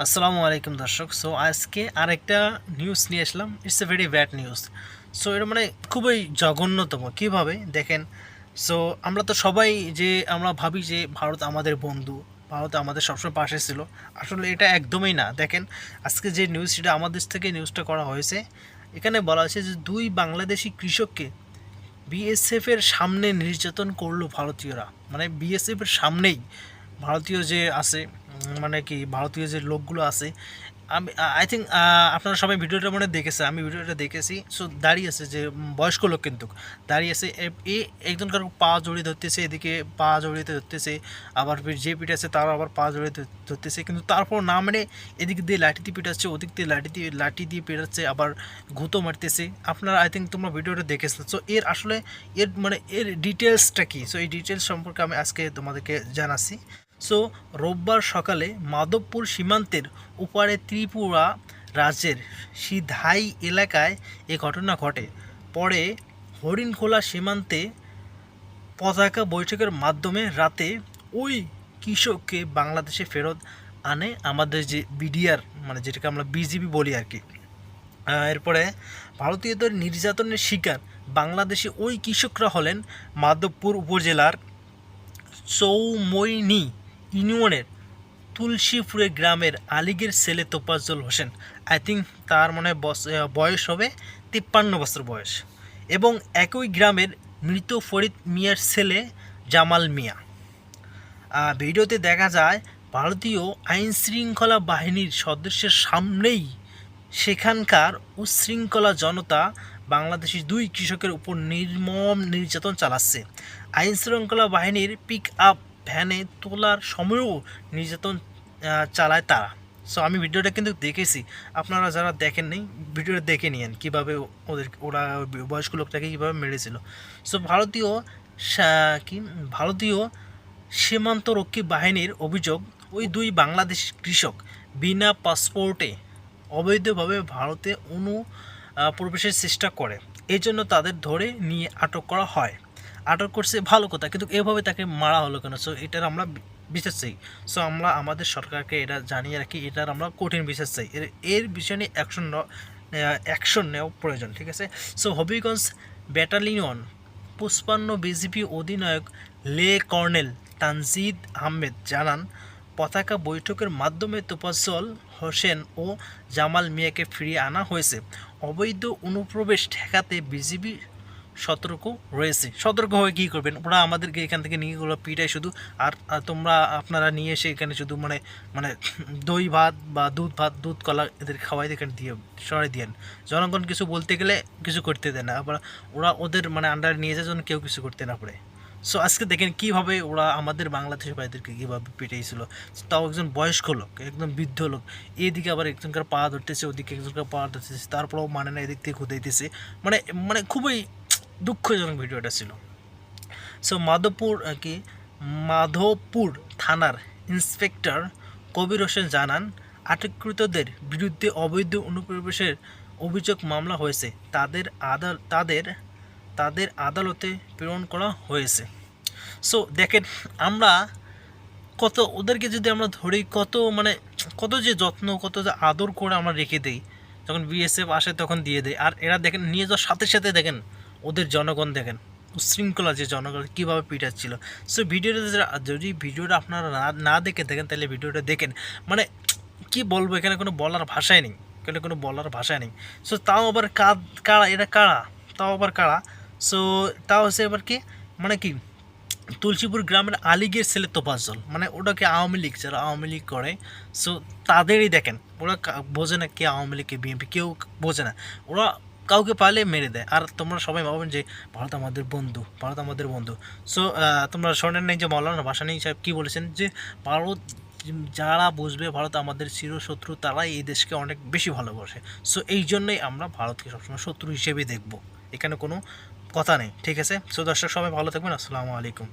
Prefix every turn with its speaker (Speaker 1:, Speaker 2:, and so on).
Speaker 1: আসসালামু আলাইকুম দর্শক। সো আজকে আরেকটা নিউজ নিয়ে আসলাম। It's a very bad news. So এটা মানে খুবই জঘন্যতম। কিভাবে দেখেন, সো আমরা তো সবাই যে আমরা ভাবি যে ভারত আমাদের বন্ধু, ভারত আমাদের সবসময় পাশে ছিল। আসলে এটা একদমই না। দেখেন, আজকে যে নিউজ, সেটা আমাদের দেশ থেকে নিউজটা করা হয়েছে। এখানে বলা হয়েছে যে দুই বাংলাদেশি কৃষককে বিএসএফ এর সামনে নির্যাতন করলো ভারতীয়রা। মানে বিএসএফ এর সামনেই ভারতীয় যে আছে, মানে কি ভারতীয় যে লোকগুলো আছে, আমি আই থিঙ্ক আপনারা সবাই ভিডিওটা মনে হয় দেখেছে, আমি ভিডিওটা দেখেছি। সো দাঁড়িয়ে আছে যে বয়স্ক লোক কিন্তু দাঁড়িয়ে আছে, এ একজন কারো পা জড়িয়ে ধরতেছে, এদিকে পা জড়িয়ে ধরতেছে, আবার যে পিঠে আছে তারা আবার পা জড়িয়ে ধরতেছে, কিন্তু তারপর না মানে এদিক দিয়ে লাঠি দিয়ে পিটাচ্ছে, ওদিক দিয়ে লাঠি দিয়ে পেটাচ্ছে, আবার গুঁতো মারতেছে। আপনারা আই থিঙ্ক তোমরা ভিডিওটা দেখেছো। সো এর আসলে এর ডিটেলসটা কি, সো এই ডিটেলস সম্পর্কে আমি আজকে তোমাদেরকে জানাচ্ছি। সো রোববার সকালে মাধবপুর সীমান্তের ওপারে ত্রিপুরা রাজ্যের সিধাই এলাকায় এ ঘটনা ঘটে। পরে হরিণখোলা সীমান্তে পতাকা বৈঠকের মাধ্যমে রাতে ওই কৃষককে বাংলাদেশে ফেরত আনে আমাদের যে বিডিআর, মানে যেটাকে আমরা বিজিবি বলি আর কি। এরপরে ভারতীয়দের নির্যাতনের শিকার বাংলাদেশি ওই কৃষকরা হলেন মাধবপুর উপজেলার চৌমইনি ইউনিয়নের তুলসীপুরে গ্রামের আলিগের ছেলে তোফাজ্জল হোসেন। আই থিঙ্ক তার মনে হয় বয়স হবে 53 বছর বয়স। এবং একই গ্রামের মৃত ফরিদ মিয়ার ছেলে জামাল মিয়া। ভিডিওতে দেখা যায় ভারতীয় আইনশৃঙ্খলা বাহিনীর সদস্যের সামনেই সেখানকার উচ্ছৃঙ্খলা জনতা বাংলাদেশি দুই কৃষকের উপর নির্মম নির্যাতন চালাচ্ছে। আইনশৃঙ্খলা বাহিনীর পিক আপ ভ্যানে তোলার সময়ও নির্যাতন চালায় তারা। সো আমি ভিডিওটা কিন্তু দেখেছি, আপনারা যারা দেখেননি ভিডিওটা দেখে নিন কীভাবে ওরা বয়স্ক লোকটাকে কীভাবে মেরেছিল। সো কি ভারতীয় সীমান্তরক্ষী বাহিনীর অভিযোগ, ওই দুই বাংলাদেশি কৃষক বিনা পাসপোর্টে অবৈধভাবে ভারতে প্রবেশের চেষ্টা করে। এই জন্য তাদের ধরে নিয়ে আটক করা হয়। আটক করছে ভালো কথা, কিন্তু এভাবে তাকে মারা হলো কেন? সো এটার আমরা বিচার চাই। সো আমরা আমাদের সরকারকে এটা জানিয়ে রাখি, এটার আমরা কঠিন বিচার চাই। এর বিষয় নিয়ে অ্যাকশন নেওয়া প্রয়োজন, ঠিক আছে? সো হবিগঞ্জ ব্যাটালিয়ন 55 বিজিপি অধিনায়ক লে কর্নেল তানজিদ আহমেদ জানান, পতাকা বৈঠকের মাধ্যমে তোফাজ্জল হোসেন ও জামাল মিয়াকে ফিরিয়ে আনা হয়েছে। অবৈধ অনুপ্রবেশ ঠেকাতে বিজিবি সতর্ক রয়েছে। সতর্ক হয়ে কী করবেন? ওরা আমাদেরকে এখান থেকে নিয়ে গুলো পিটায় শুধু। আর আপনারা নিয়ে এসে এখানে শুধু মানে মানে দই ভাত বা দুধ কলা এদের খাওয়াই এখানে দিয়ে সরাই দিয়েন। জনগণ কিছু বলতে গেলে কিছু করতে দেয় না, আবার ওরা ওদের মানে আন্ডারে নিয়ে যায়, যেন কেউ কিছু করতে না পারে। সো আজকে দেখেন কীভাবে ওরা আমাদের বাংলাদেশি ভাইদেরকে কীভাবে পিটাইছিল, তাও একজন বয়স্ক লোক, একদম বৃদ্ধ লোক। এদিকে আবার একজনকার পা ধরতেছে, ওদিকে একজনকার পা ধরতেছে, তারপরেও মানে না, এদিক থেকে খুদাইতেছে। মানে মানে খুবই দুঃখজনক ভিডিওটা ছিল। সো মাধবপুর থানার ইন্সপেক্টর কবির হোসেন জানান, আটককৃতদের বিরুদ্ধে অবৈধ অনুপ্রবেশের অভিযোগ মামলা হয়েছে, তাদের আদালতে প্রেরণ করা হয়েছে। সো দেখেন, আমরা ওদেরকে যদি আমরা ধরি, কত যে যত্ন, কত যে আদর করে আমরা রেখে দিই, যখন বিএসএফ আসে তখন দিয়ে দেয়। আর এরা দেখেন নিয়ে যাওয়ার সাথে সাথে দেখেন ওদের জনগণ দেখেন উশৃঙ্খলা যে জনগণ কীভাবে পিটাচ্ছিল। সো যদি ভিডিওটা আপনারা না দেখে দেখেন, তাহলে ভিডিওটা দেখেন। মানে কি বলবো, এখানে কোনো বলার ভাষাই নেই, সো তাও আবার কারা এরা, কারা? সো তাও হচ্ছে এবার কি, মানে কি তুলসীপুর গ্রামের আলিগের ছেলে তোফাজ্জল, মানে ওটাকে আওয়ামী লীগ, যারা আওয়ামী লীগ করে, সো তাদেরই দেখেন। ওরা বোঝে না কে আওয়ামী লীগ কে বিএনপি, কেউ বোঝে না। ওরা কাউকে পালে মেরে দেয়। আর তোমরা সবাই ভাবেন যে ভারত আমাদের বন্ধু। সো তোমরা শোনেন নাই যে মৌলানা ভাসানী সাহেব কী বলেছেন, যে ভারত, যারা বুঝবে ভারত আমাদের চিরশত্রু, তারাই এই দেশকে অনেক বেশি ভালোবাসে। সো এই জন্যই আমরা ভারতকে সবসময় শত্রু হিসেবে দেখব, এখানে কোনো কথা নেই, ঠিক আছে? সো দর্শক সবাই ভালো থাকবেন। আসসালামু আলাইকুম।